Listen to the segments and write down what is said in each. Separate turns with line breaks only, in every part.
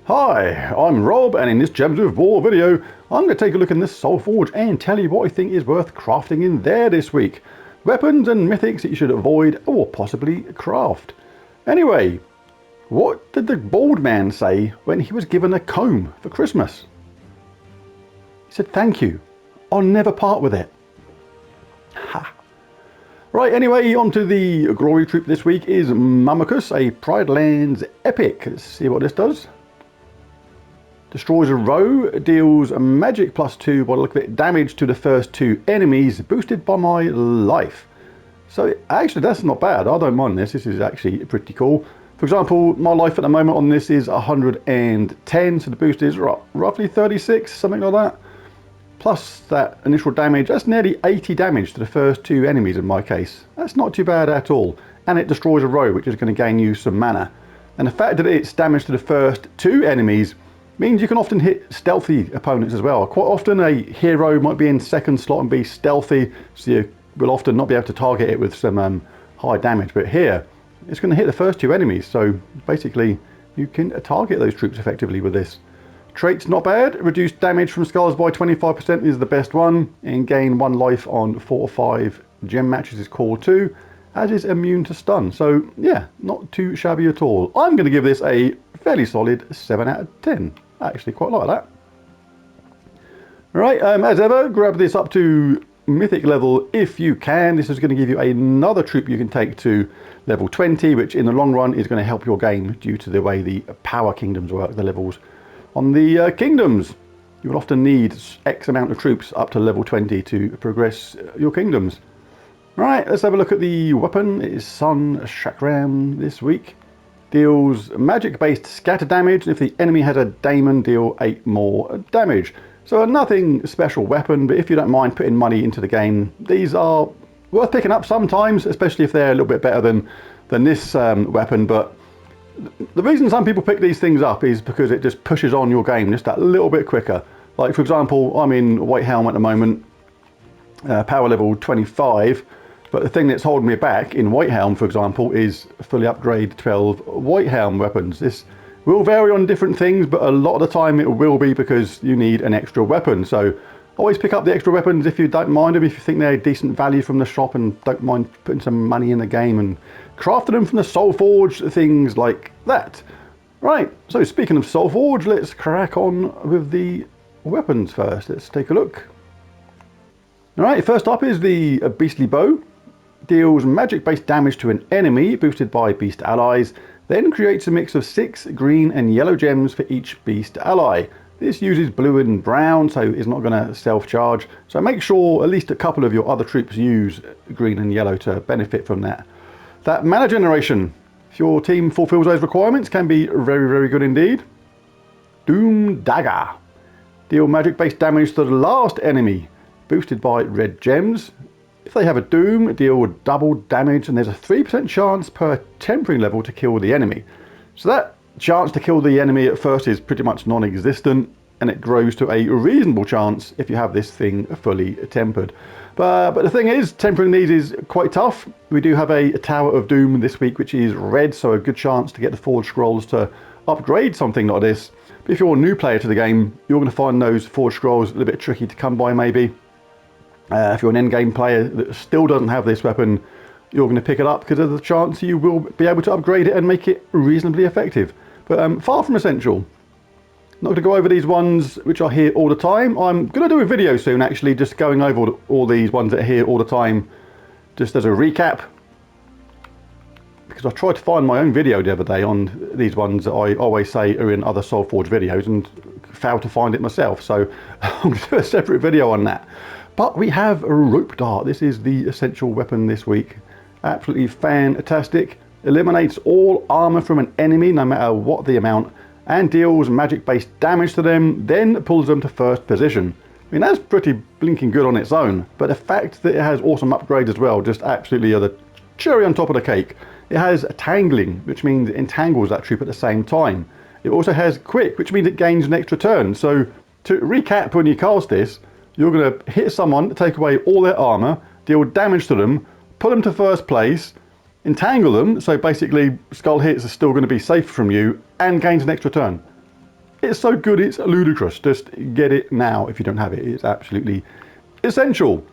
Hi, I'm Rob, and in this Gems of War video, I'm going to take a look in this Soulforge and tell you what I think is worth crafting in there this week. Weapons and mythics that you should avoid or possibly craft. Anyway, what did the bald man say when he was given a comb for Christmas? He said, "Thank you, I'll never part with it." Ha. Right, anyway, on to the glory troop this week is Mumicus, a Pride Lands epic. Let's see what this does. Destroys a row, deals magic +2 by the look of it, damage to the first 2 enemies, boosted by my life. So actually that's not bad, I don't mind this, this is actually pretty cool. For example, my life at the moment on this is 110, so the boost is roughly 36, something like that. Plus that initial damage, that's nearly 80 damage to the first 2 enemies in my case. That's not too bad at all. And it destroys a row, which is going to gain you some mana. And the fact that it's damage to the first 2 enemies means you can often hit stealthy opponents as well. Quite often a hero might be in second slot and be stealthy, so you will often not be able to target it with some high damage. But here, it's going to hit the first 2 enemies, so basically you can target those troops effectively with this. Traits not bad. Reduced damage from skulls by 25% is the best one, and gain 1 life on 4 or 5 gem matches is core 2, as is immune to stun. So yeah, not too shabby at all. I'm going to give this a fairly solid 7 out of 10. I actually quite like that. Right, as ever, grab this up to mythic level if you can. This is going to give you another troop you can take to level 20, which in the long run is going to help your game due to the way the power kingdoms work, the levels on the kingdoms. You will often need X amount of troops up to level 20 to progress your kingdoms. Right, let's have a look at the weapon. It is Sun Chakram this week. Deals magic-based scatter damage, and if the enemy has a daemon, deal 8 more damage. So nothing special weapon, but if you don't mind putting money into the game, these are worth picking up sometimes, especially if they're a little bit better than this weapon. But the reason some people pick these things up is because it just pushes on your game just that little bit quicker. Like for example, I'm in White Helm at the moment, power level 25. But the thing that's holding me back in White Helm, for example, is fully upgrade 12 White Helm weapons. This will vary on different things, but a lot of the time it will be because you need an extra weapon. So always pick up the extra weapons if you don't mind them, if you think they're decent value from the shop and don't mind putting some money in the game and crafting them from the Soulforge, things like that. Right, so speaking of Soulforge, let's crack on with the weapons first. Let's take a look. Alright, first up is the Beastly Bow. Deals magic-based damage to an enemy, boosted by beast allies, then creates a mix of 6 green and yellow gems for each beast ally. This uses blue and brown, so it's not going to self-charge. So make sure at least a couple of your other troops use green and yellow to benefit from that. That mana generation, if your team fulfills those requirements, can be very, very good indeed. Doom Dagger. Deal magic-based damage to the last enemy, boosted by red gems. If they have a Doom, deal double damage, and there's a 3% chance per tempering level to kill the enemy. So that chance to kill the enemy at first is pretty much non-existent, and it grows to a reasonable chance if you have this thing fully tempered. But the thing is, tempering these is quite tough. We do have a Tower of Doom this week, which is red, so a good chance to get the Forge Scrolls to upgrade something like this. But if you're a new player to the game, you're going to find those Forge Scrolls a little bit tricky to come by maybe. If you're an endgame player that still doesn't have this weapon, you're going to pick it up because there's a chance you will be able to upgrade it and make it reasonably effective. But far from essential. Not going to go over these ones which are here all the time. I'm going to do a video soon actually, just going over all these ones that are here all the time, just as a recap. Because I tried to find my own video the other day on these ones that I always say are in other Soulforge videos and failed to find it myself. So I'm going to do a separate video on that. But we have a Rope Dart. This is the essential weapon this week. Absolutely fantastic. Eliminates all armor from an enemy, no matter what the amount, and deals magic-based damage to them, then pulls them to first position. I mean, that's pretty blinking good on its own, but the fact that it has awesome upgrades as well, just absolutely are the cherry on top of the cake. It has Tangling, which means it entangles that troop at the same time. It also has Quick, which means it gains an extra turn. So to recap, when you cast this, you're going to hit someone, take away all their armor, deal damage to them, put them to first place, entangle them, so basically skull hits are still going to be safe from you, and gains an extra turn. It's so good, it's ludicrous. Just get it now if you don't have it. It's absolutely essential.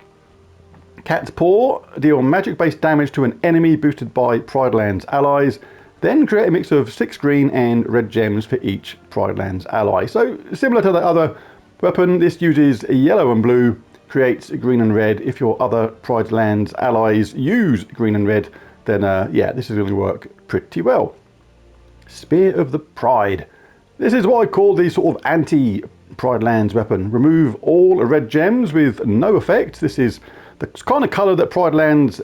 Cat's Paw, deal magic-based damage to an enemy boosted by Pride Lands allies. Then create a mix of 6 green and red gems for each Pride Lands ally. So similar to the other weapon, this uses yellow and blue, creates green and red. If your other Pride Lands allies use green and red, then yeah, this is going to work pretty well. Spear of the Pride. This is what I call the sort of anti-Pride Lands weapon. Remove all red gems with no effect. This is the kind of colour that Pride Lands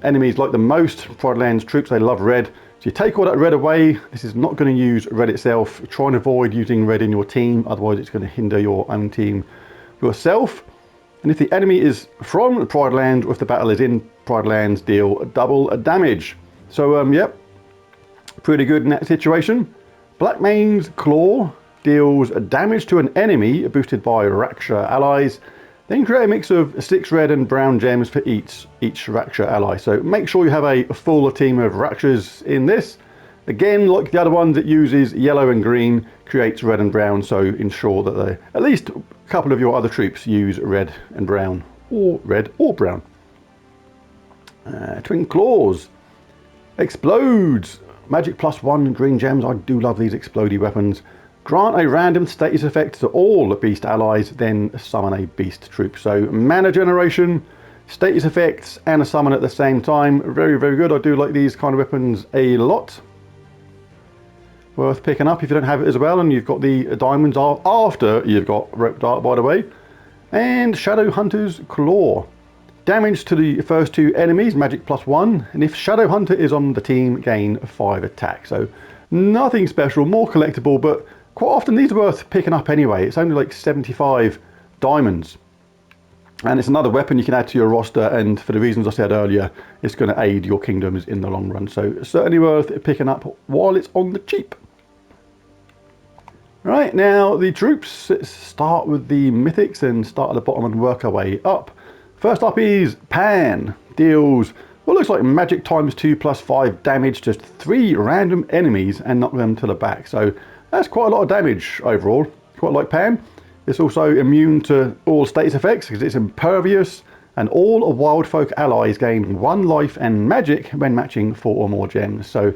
enemies like the most. Pride Lands troops, they love red. So you take all that red away. This is not going to use red itself. Try and avoid using red in your team, otherwise it's going to hinder your own team yourself. And if the enemy is from Pride Lands, or if the battle is in Pride Lands, deal double damage. So yep, pretty good in that situation. Blackmane's Claw deals damage to an enemy boosted by Raksha allies. Then create a mix of 6 red and brown gems for each Raksha ally. So make sure you have a full team of Rakshas in this. Again, like the other ones, it uses yellow and green, creates red and brown, so ensure that at least a couple of your other troops use red and brown, or red or brown. Twin Claws. Explodes. Magic +1 green gems. I do love these explodey weapons. Grant a random status effect to all beast allies, then summon a beast troop. So mana generation, status effects, and a summon at the same time. Very, very good. I do like these kind of weapons a lot. Worth picking up if you don't have it as well, and you've got the diamonds after you've got Rope Dart, by the way. And Shadow Hunter's Claw. Damage to the first 2 enemies, magic +1, and if Shadow Hunter is on the team, gain 5 attack. So nothing special, more collectible, but quite often these are worth picking up anyway. It's only like 75 diamonds. And it's another weapon you can add to your roster, and for the reasons I said earlier, it's going to aid your kingdoms in the long run. So certainly worth picking up while it's on the cheap. Right, now the troops. Let's start with the mythics and start at the bottom and work our way up. First up is Pan. Deals what looks like magic ×2 +5 damage to 3 random enemies and knock them to the back. So that's quite a lot of damage overall. Quite like Pan. It's also immune to all status effects because it's impervious, and all wildfolk allies gain 1 life and magic when matching 4 or more gems. So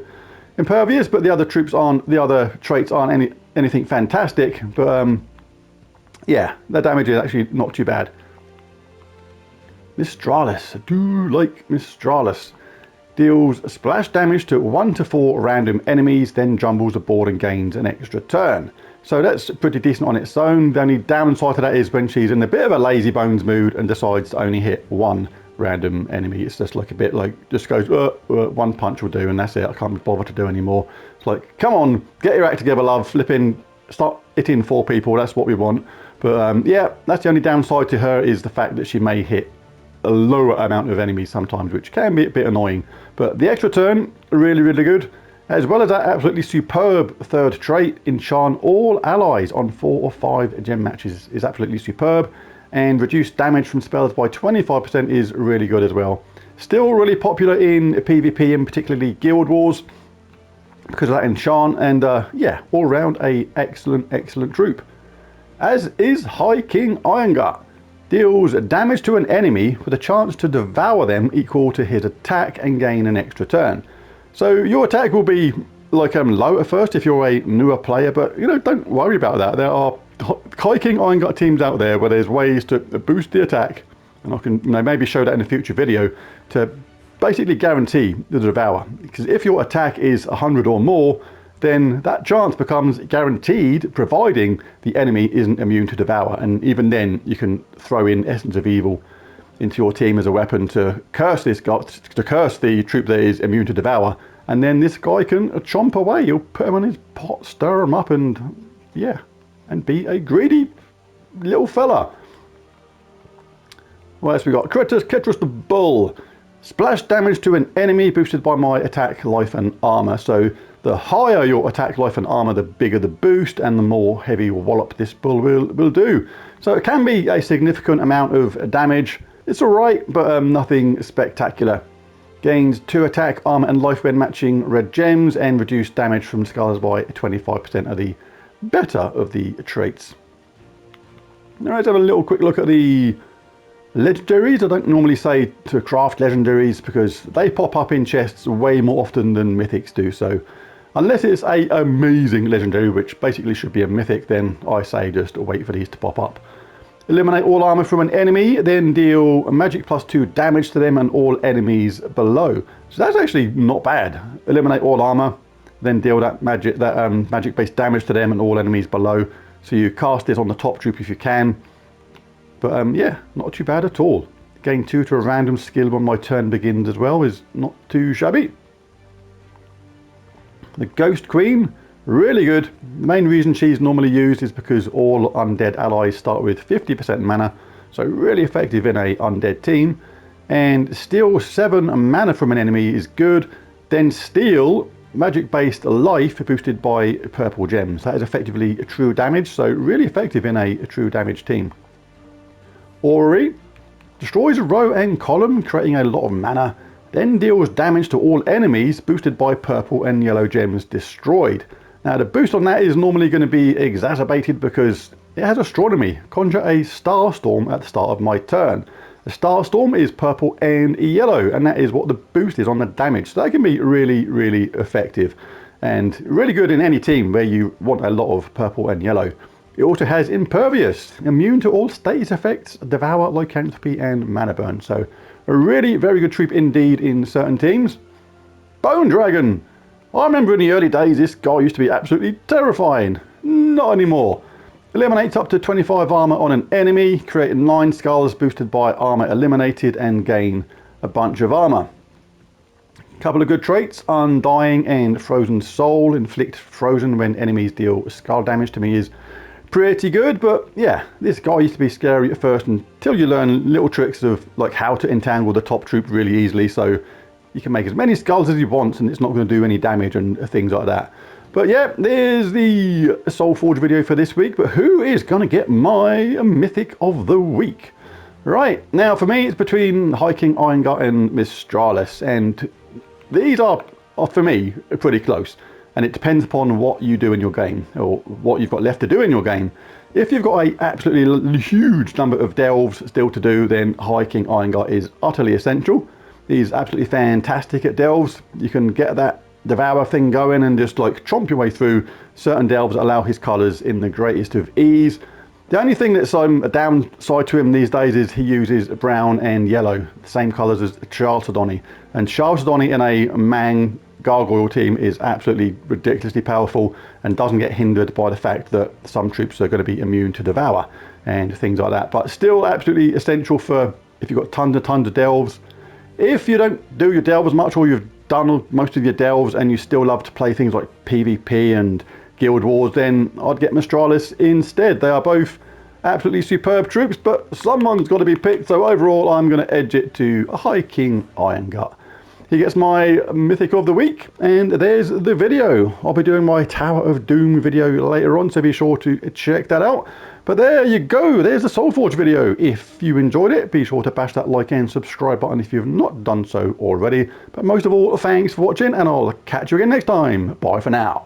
impervious, but the other troops aren't, the other traits aren't anything fantastic, but yeah, the damage is actually not too bad. Mistralus. I do like Mistralus. Deals splash damage to 1 to 4 random enemies, then jumbles a board and gains an extra turn. So that's pretty decent on its own. The only downside to that is when she's in a bit of a lazy bones mood and decides to only hit 1 random enemy. It's just like a bit like, just goes, 1 punch will do, and that's it. I can't be bothered to do anymore. It's like, come on, get your act together, love. Flipping, start hitting 4 people. That's what we want. But yeah, that's the only downside to her, is the fact that she may hit a lower amount of enemies sometimes, which can be a bit annoying. But the extra turn, really, really good. As well as that absolutely superb third trait, enchant all allies on 4 or 5 gem matches is absolutely superb. And reduce damage from spells by 25% is really good as well. Still really popular in PvP and particularly Guild Wars because of that enchant, and yeah, all round a excellent troop. As is High King Irongut. Deals damage to an enemy with a chance to devour them equal to his attack and gain an extra turn. So your attack will be like low at first if you're a newer player, but you know, don't worry about that. There are High King Irongut teams out there where there's ways to boost the attack, and I can maybe show that in a future video, to basically guarantee the devour. Because if your attack is 100 or more, then that chance becomes guaranteed, providing the enemy isn't immune to devour. And even then, you can throw in Essence of Evil into your team as a weapon to curse this guy, to curse the troop that is immune to devour, and then this guy can chomp away. You'll put him on his pot, stir him up, and yeah, and be a greedy little fella. What else we got? Ketras the Bull. Splash damage to an enemy boosted by my attack, life, and armor. So the higher your attack, life, and armor, the bigger the boost, and the more heavy wallop this bull will do. So it can be a significant amount of damage. It's alright, but nothing spectacular. Gains 2 attack, armor and life when matching red gems, and reduced damage from skulls by 25% of the better of the traits. Now let's have a little quick look at the legendaries. I don't normally say to craft legendaries because they pop up in chests way more often than mythics do. So unless it's a amazing legendary, which basically should be a mythic, then I say just wait for these to pop up. Eliminate all armor from an enemy, then deal magic +2 damage to them and all enemies below. So that's actually not bad. Eliminate all armor, then deal that magic-based damage to them and all enemies below. So you cast this on the top troop if you can. But yeah, not too bad at all. Gain 2 to a random skill when my turn begins as well is not too shabby. The Ghost Queen, really good. The main reason she's normally used is because all undead allies start with 50% mana. So really effective in a undead team. And steal 7 mana from an enemy is good. Then steal magic-based life boosted by purple gems. That is effectively a true damage, so really effective in a true damage team. Ori destroys a row and column, creating a lot of mana, then deals damage to all enemies boosted by purple and yellow gems destroyed. Now the boost on that is normally going to be exacerbated because it has astronomy. Conjure a starstorm at the start of my turn. The starstorm is purple and yellow, and that is what the boost is on the damage. So that can be really, really effective and really good in any team where you want a lot of purple and yellow. It also has impervious, immune to all status effects, devour, lycanthropy, and mana burn. So a really very good troop indeed in certain teams. Bone Dragon. I remember in the early days this guy used to be absolutely terrifying. Not anymore. Eliminates up to 25 armor on an enemy, creating 9 skulls boosted by armor eliminated, and gain a bunch of armor. Couple of good traits, Undying and Frozen Soul. Inflict frozen when enemies deal skull damage to me is pretty good, but yeah, this guy used to be scary at first until you learn little tricks of like how to entangle the top troop really easily, so you can make as many skulls as you want and it's not going to do any damage and things like that. But yeah, there's the Soulforge video for this week, but who is going to get my Mythic of the Week? Right, now for me it's between Hiking Irongut and Mistralus, and these are for me pretty close. And it depends upon what you do in your game, or what you've got left to do in your game. If you've got a absolutely huge number of delves still to do, then Hiking Irongut is utterly essential. He's absolutely fantastic at delves. You can get that devour thing going and just like chomp your way through certain delves that allow his colours in the greatest of ease. The only thing that's a downside to him these days is he uses brown and yellow, the same colours as Chalcedony. And Chalcedony in a Mang Gargoyle team is absolutely ridiculously powerful and doesn't get hindered by the fact that some troops are going to be immune to devour and things like that. But still absolutely essential for if you've got tons of delves. If you don't do your delves much, or you've done most of your delves and you still love to play things like PvP and Guild Wars, then I'd get Mistralus instead. They are both absolutely superb troops, but someone's got to be picked, so overall I'm going to edge it to Hiking Irongut. He gets my Mythic of the Week, and there's the video. I'll be doing my Tower of Doom video later on, so be sure to check that out. But there you go, there's the Soulforge video. If you enjoyed it, be sure to bash that like and subscribe button if you've not done so already. But most of all, thanks for watching, and I'll catch you again next time. Bye for now.